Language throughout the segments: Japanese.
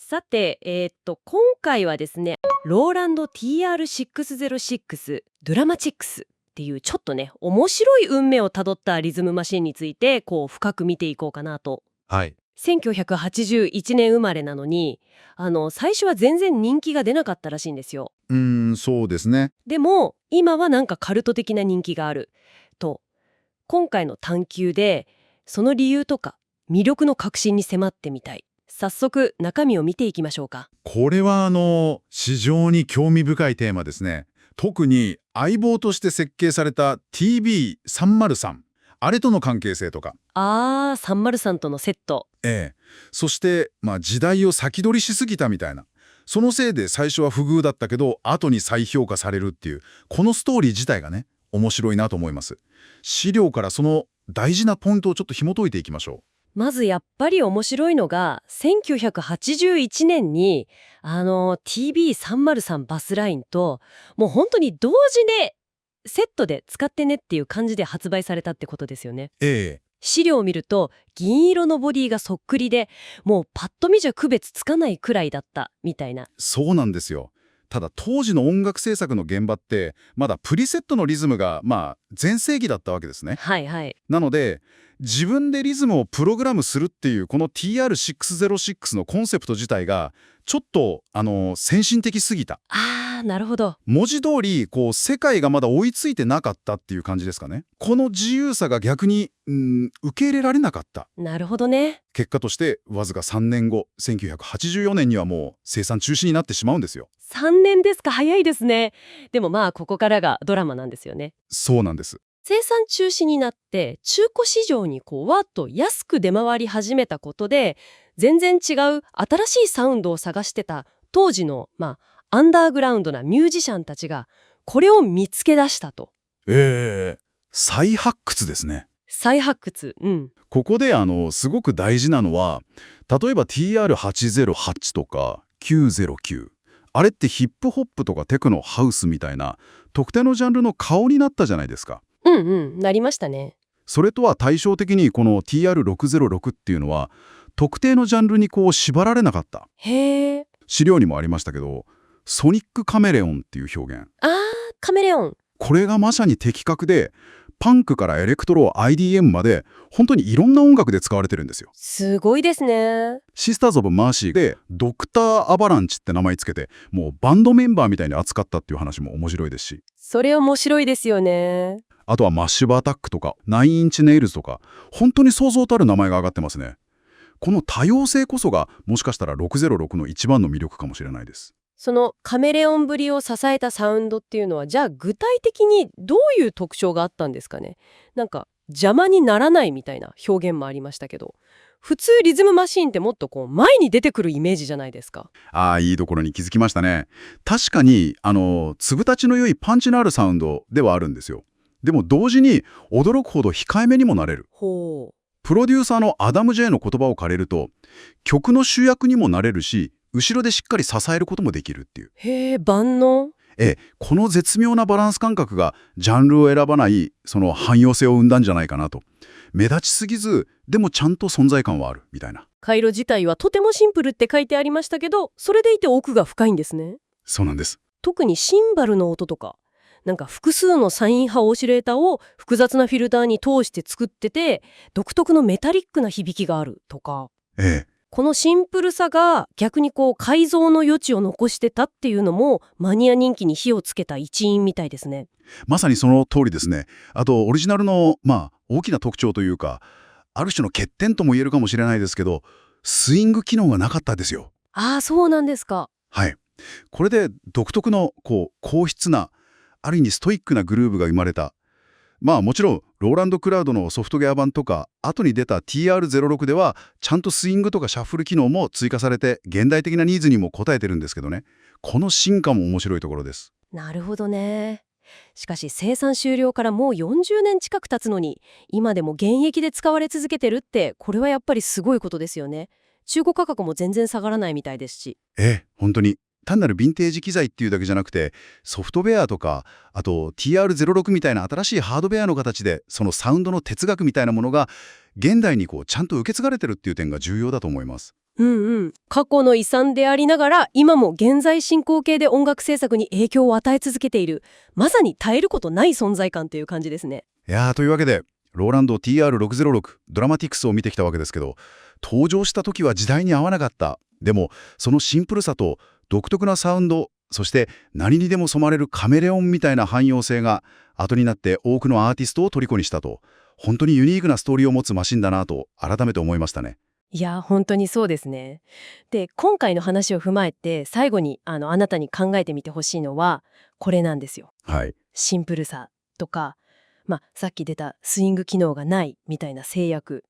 さて、今回はですね、ローランド TR606 ドラマチックスっていうちょっとね、面白い運命をたどったリズムマシンについて、深く見ていこうかなと。はい。1981年生まれなのに、最初は全然人気が出なかったらしいんですよ。そうですね。でも、今はなんかカルト的な人気がある。と、今回の探求で、その理由とか魅力の核心に迫ってみたい。早速中身を見ていきましょうか。これは非常に興味深いテーマですね。特に相棒として設計された TB303。あれとの関係性とか。303とのセット。ええ。そして、時代を先取りしすぎたみたいな。そのせいで最初は不遇だったけど、後に再評価されるっていう、このストーリー自体がね、面白いなと思います。資料からその大事なポイントをちょっと紐解いていきましょまずやっぱり面白いのが、1981年に、TB303 バスラインと、もう本当に同時で、セットで使ってねっていう感じで発売されたってことですよね。う。ええ。資料を見ると、銀色のボディがそっくりで、もうパッと見じゃ区別つかないくらいだった、みたいな。そうなんですよ。ただ当時の音楽制作の現場ってまだプリセットのリズムが全盛期だったわけですね。はいはい。なので自分でリズムをプログラムするっていうこの TR606 のコンセプト自体がちょっと先進的すぎた。なるほど。文字通り世界がまだ追いついてなかったっていう感じですかね。この自由さが逆に受け入れられなかった。なるほどね。結果としてわずか3年後1984年にはもう生産中止になってしまうんですよ。3年ですか、早いですね。でもここからがドラマなんですよね。そうなんです。生産中止になって中古市場にわっと安く出回り始めたことで、全然違う新しいサウンドを探してた当時のアンダーグラウンドなミュージシャンたちがこれを見つけ出したと。再発掘ですね。再発掘。ここですごく大事なのは、例えば TR808 とか909、あれってヒップホップとかテクノハウスみたいな特定のジャンルの顔になったじゃないですか。なりましたね。それとは対照的にこの TR606 っていうのは特定のジャンルに縛られなかった。へー。資料にもありましたけど、ソニックカメレオンっていう表現。カメレオン。これがまさに的確で、パンクからエレクトロ、IDM まで本当にいろんな音楽で使われてるんですよ。すごいですね。シスターズ・オブ・マーシーでドクター・アバランチって名前つけて、もうバンドメンバーみたいに扱ったっていう話も面白いですし、それ面白いですよね。あとはマッシブ・アタックとかナインインチネイルズとか、本当に想像たる名前が挙がってますね。この多様性こそがもしかしたら606の一番の魅力かもしれないです。そのカメレオンぶりを支えたサウンドっていうのは、じゃあ具体的にどういう特徴があったんですかね。なんか邪魔にならないみたいな表現もありましたけど、普通リズムマシーンってもっと前に出てくるイメージじゃないですか。いいところに気づきましたね。確かに粒立ちの良いパンチのあるサウンドではあるんですよ。でも同時に驚くほど控えめにもなれる。ほう。プロデューサーのアダム・ジェイの言葉を借りると、曲の主役にもなれるし、後ろでしっかり支えることもできるっていう。へえ、万能。この絶妙なバランス感覚がジャンルを選ばないその汎用性を生んだんじゃないかなと。目立ちすぎず、でもちゃんと存在感はあるみたいな。回路自体はとてもシンプルって書いてありましたけど、それでいて奥が深いんですね。そうなんです。特にシンバルの音とか、なんか複数のサイン波オシレーターを複雑なフィルターに通して作ってて、独特のメタリックな響きがあるとか、このシンプルさが逆に改造の余地を残してたっていうのもマニア人気に火をつけた一因みたいですね。まさにその通りですね。あとオリジナルの大きな特徴というか、ある種の欠点とも言えるかもしれないですけど、スイング機能がなかったですよ。そうなんですか。はい。これで独特の硬質な、ある意味ストイックなグルーヴが生まれた。もちろんローランド・クラウドのソフトウェア版とか後に出た TR06 ではちゃんとスイングとかシャッフル機能も追加されて現代的なニーズにも応えてるんですけどね。この進化も面白いところです。なるほどね。しかし生産終了からもう40年近く経つのに、今でも現役で使われ続けてるって、これはやっぱりすごいことですよね。中古価格も全然下がらないみたいですし。本当に単なるヴィンテージ機材っていうだけじゃなくて、ソフトウェアとか、あと TR-06 みたいな新しいハードウェアの形で、そのサウンドの哲学みたいなものが、現代にちゃんと受け継がれてるっていう点が重要だと思います。過去の遺産でありながら、今も現在進行形で音楽制作に影響を与え続けている、まさに絶えることない存在感という感じですね。というわけで、ローランド TR-606 ドラマティクスを見てきたわけですけど、登場した時は時代に合わなかった。でも、そのシンプルさと独特なサウンド、そして何にでも染まれるカメレオンみたいな汎用性が、後になって多くのアーティストを虜にしたと、本当にユニークなストーリーを持つマシンだなと改めて思いましたね。いや、本当にそうですね。で、今回の話を踏まえて、最後にあなたに考えてみてほしいのは、これなんですよ。はい。シンプルさとか、さっき出たスイング機能がないみたいな制約。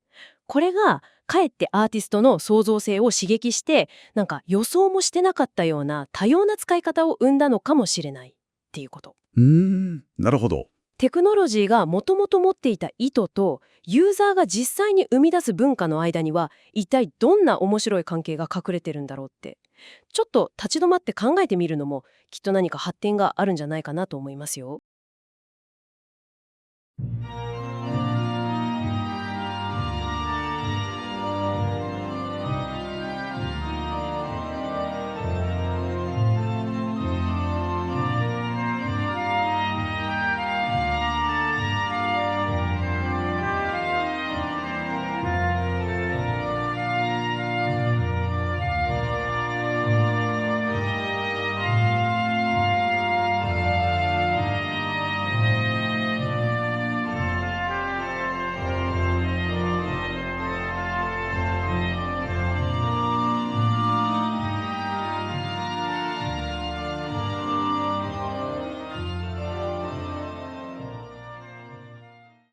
これがかえってアーティストの創造性を刺激して、なんか予想もしてなかったような多様な使い方を生んだのかもしれないっていうこと。なるほど。テクノロジーがもともと持っていた意図とユーザーが実際に生み出す文化の間には一体どんな面白い関係が隠れてるんだろうって、ちょっと立ち止まって考えてみるのもきっと何か発展があるんじゃないかなと思いますよ。